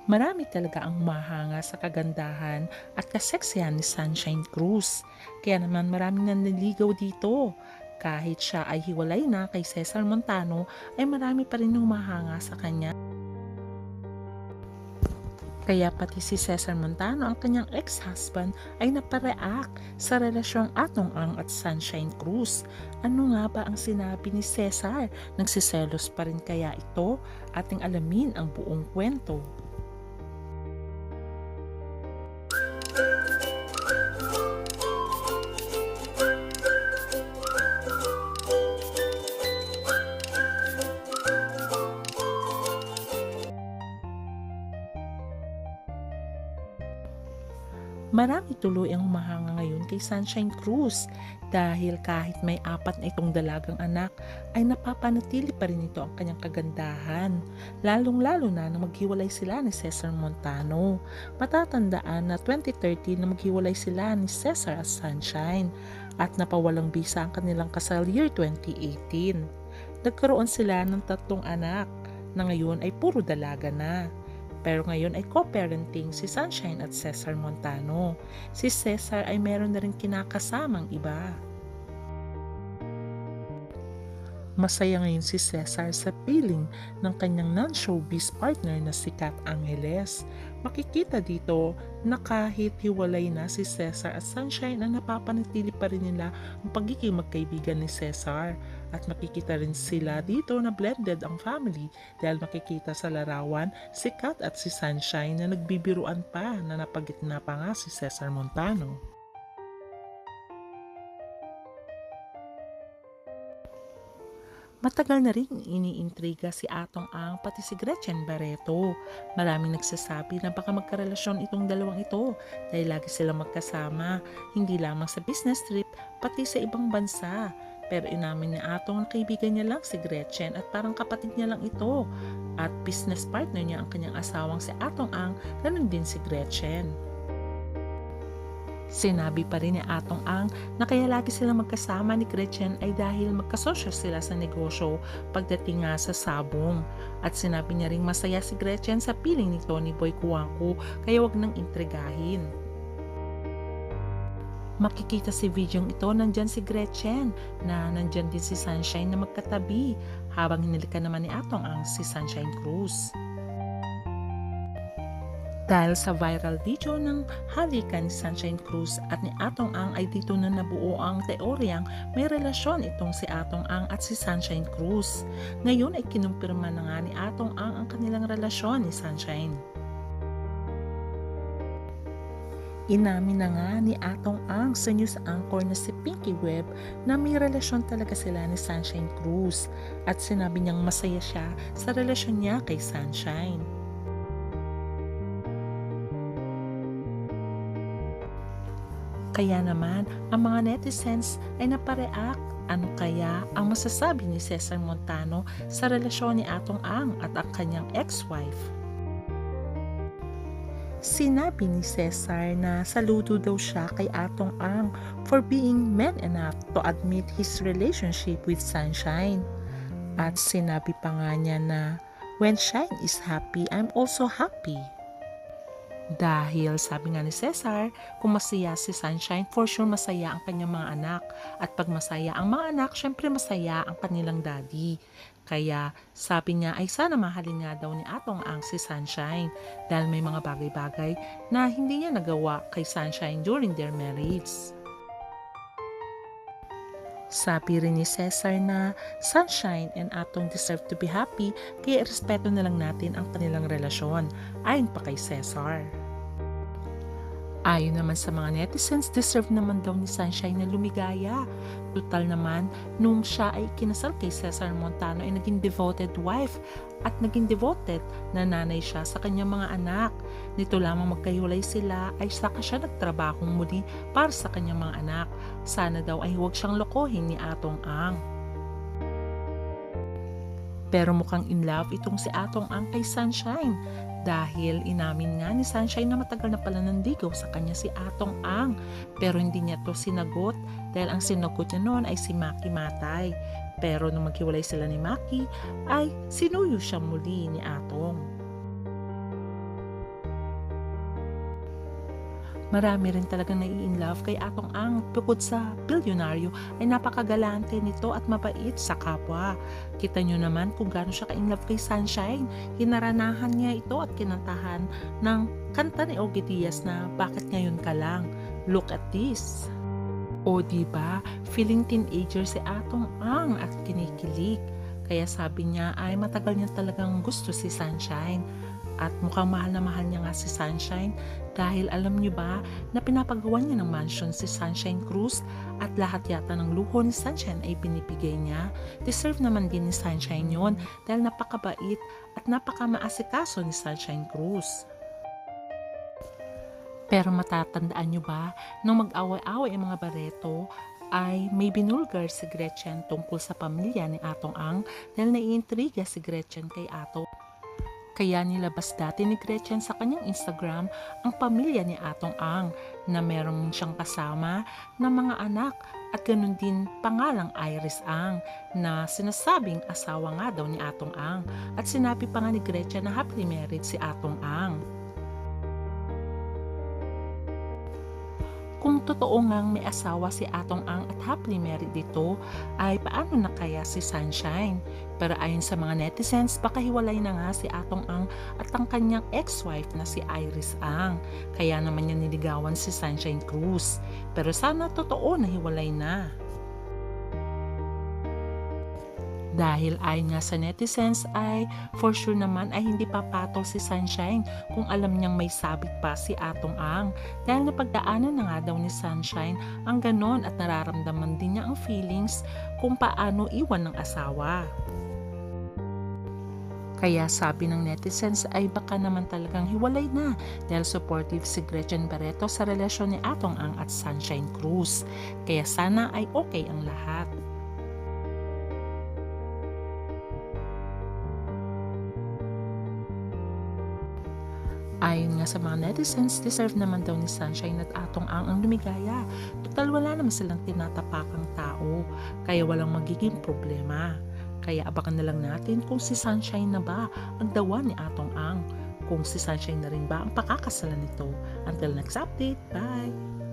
Marami talaga ang humahanga sa kagandahan at kaseksihan ni Sunshine Cruz. Kaya naman maraming nanliligaw dito. Kahit siya ay hiwalay na kay Cesar Montano, ay marami pa rin humahanga sa kanya. Kaya pati si Cesar Montano, ang kanyang ex-husband, ay napareact sa relasyong Atong Ang at Sunshine Cruz. Ano nga ba ang sinabi ni Cesar? Nagsiselos pa rin kaya ito? Ating alamin ang buong kwento. Marami tuloy ang humahanga ngayon kay Sunshine Cruz dahil kahit may 4 na itong dalagang anak ay napapanatili pa rin ito ang kanyang kagandahan, lalong-lalo na nang maghiwalay sila ni Cesar Montano. Matatandaan na 2013 na maghiwalay sila ni Cesar at Sunshine at napawalang bisa ang kanilang kasal year 2018. Nagkaroon sila ng 3 anak na ngayon ay puro dalaga na. Pero ngayon ay co-parenting si Sunshine at Cesar Montano. Si Cesar ay meron na rin kinakasamang iba. Masaya ngayon si Cesar sa piling ng kanyang non-showbiz partner na si Kat Angeles. Makikita dito na kahit hiwalay na si Cesar at Sunshine, na napapanatili pa rin nila ang pagiging magkaibigan ni Cesar. At makikita rin sila dito na blended ang family dahil makikita sa larawan si Kat at si Sunshine na nagbibiruan pa na napagitna pa nga si Cesar Montano. Matagal na rin iniintriga si Atong Ang pati si Gretchen Barreto. Maraming nagsasabi na baka magkarelasyon itong dalawang ito dahil lagi silang magkasama, hindi lamang sa business trip pati sa ibang bansa. Pero inamin ni Atong na kaibigan niya lang si Gretchen at parang kapatid niya lang ito. At business partner niya ang kanyang asawang si Atong Ang, ganun din si Gretchen. Sinabi pa rin ni Atong Ang na kaya lagi silang magkasama ni Gretchen ay dahil magkasosyo sila sa negosyo pagdating nga sa sabong. At sinabi niya ring masaya si Gretchen sa piling ni Tony Boy Cuanco kaya wag nang intrigahin. Makikita si videong ito, nandyan si Gretchen na nandyan din si Sunshine na magkatabi habang hinilikan naman ni Atong Ang si Sunshine Cruz. Dahil sa viral video ng halikan ni Sunshine Cruz at ni Atong Ang ay dito na nabuo ang teoryang may relasyon itong si Atong Ang at si Sunshine Cruz. Ngayon ay kinumpirma na nga ni Atong Ang kanilang relasyon ni Sunshine. Inamin na nga ni Atong Ang sa news anchor na si Pinky Webb na may relasyon talaga sila ni Sunshine Cruz at sinabi niyang masaya siya sa relasyon niya kay Sunshine. Kaya naman, ang mga netizens ay napareact. Ano kaya ang masasabi ni Cesar Montano sa relasyon ni Atong Ang at ang kanyang ex-wife? Sinabi ni Cesar na saludo daw siya kay Atong Ang for being man enough to admit his relationship with Sunshine. At sinabi pa nga niya na, "When Shine is happy, I'm also happy." Dahil sabi nga ni Cesar, kung masaya si Sunshine, for sure masaya ang kanyang mga anak. At pag masaya ang mga anak, syempre masaya ang kanilang daddy. Kaya sabi niya ay sana mahalin nga daw ni Atong Ang si Sunshine dahil may mga bagay-bagay na hindi niya nagawa kay Sunshine during their marriage. Sabi rin ni Cesar na Sunshine and Atong deserve to be happy kaya irespeto na lang natin ang kanilang relasyon, ayon pa kay Cesar. Ayon naman sa mga netizens, deserve naman daw ni Sunshine na lumigaya. Total naman, nung siya ay kinasal kay Cesar Montano ay naging devoted wife at naging devoted na nanay siya sa kanyang mga anak. Nito lamang magkahiwalay sila ay saka siya nagtrabahong muli para sa kanyang mga anak. Sana daw ay huwag siyang lokohin ni Atong Ang. Pero mukhang in love itong si Atong Ang kay Sunshine dahil inamin nga ni Sunshine na matagal na pala nandigaw sa kanya si Atong Ang pero hindi niya to sinagot dahil ang sinagot niya noon ay si Maki Matay. Pero nung maghiwalay sila ni Maki ay sinuyo siya muli ni Atong. Marami rin talagang nai-inlove kay Atong Ang. Bukod sa bilyonaryo ay napakagalante nito at mabait sa kapwa. Kita nyo naman kung gaano siya ka-inlove kay Sunshine. Hinaranahan niya ito at kinantahan ng kanta ni Ogie Diaz na Bakit Ngayon Ka Lang? Look at this. O diba, feeling teenager si Atong Ang at kinikilig. Kaya sabi niya ay matagal niya talagang gusto si Sunshine. At mukhang mahal na mahal niya nga si Sunshine dahil alam niyo ba na pinapagawa niya ng mansion si Sunshine Cruz at lahat yata ng luho ni Sunshine ay binibigay niya. Deserve naman din ni Sunshine yon dahil napakabait at napakamaasikaso ni Sunshine Cruz. Pero matatandaan niyo ba, nung mag-away-away ang mga Barreto, ay may binulgar si Gretchen tungkol sa pamilya ni Atong Ang dahil naiintriga si Gretchen kay Ato. Kaya nilabas dati ni Gretchen sa kanyang Instagram ang pamilya ni Atong Ang na meron siyang kasama na mga anak at ganun din pangalang Iris Ang na sinasabing asawa nga daw ni Atong Ang at sinabi pa nga ni Gretchen na happily married si Atong Ang. Kung totoo ngang may asawa si Atong Ang at happily married dito, ay paano na kaya si Sunshine? Pero ayon sa mga netizens, baka hiwalay na nga si Atong Ang at ang kanyang ex-wife na si Iris Ang. Kaya naman niya niligawan si Sunshine Cruz. Pero sana totoo na hiwalay na. Dahil ayon nga sa netizens ay for sure naman ay hindi papatol si Sunshine kung alam niyang may sabit pa si Atong Ang dahil napagdaanan na nga daw ni Sunshine ang ganon at nararamdaman din niya ang feelings kung paano iwan ng asawa. Kaya sabi ng netizens ay baka naman talagang hiwalay na dahil supportive si Gretchen Barreto sa relasyon ni Atong Ang at Sunshine Cruz. Kaya sana ay okay ang lahat. Ayon nga sa mga netizens, deserve naman daw ni Sunshine at Atong Ang lumigaya. Total wala naman silang tinatapakang tao, kaya walang magiging problema. Kaya abangan na lang natin kung si Sunshine na ba ang dawa ni Atong Ang. Kung si Sunshine na rin ba ang pakakasalan nito. Until next update, bye!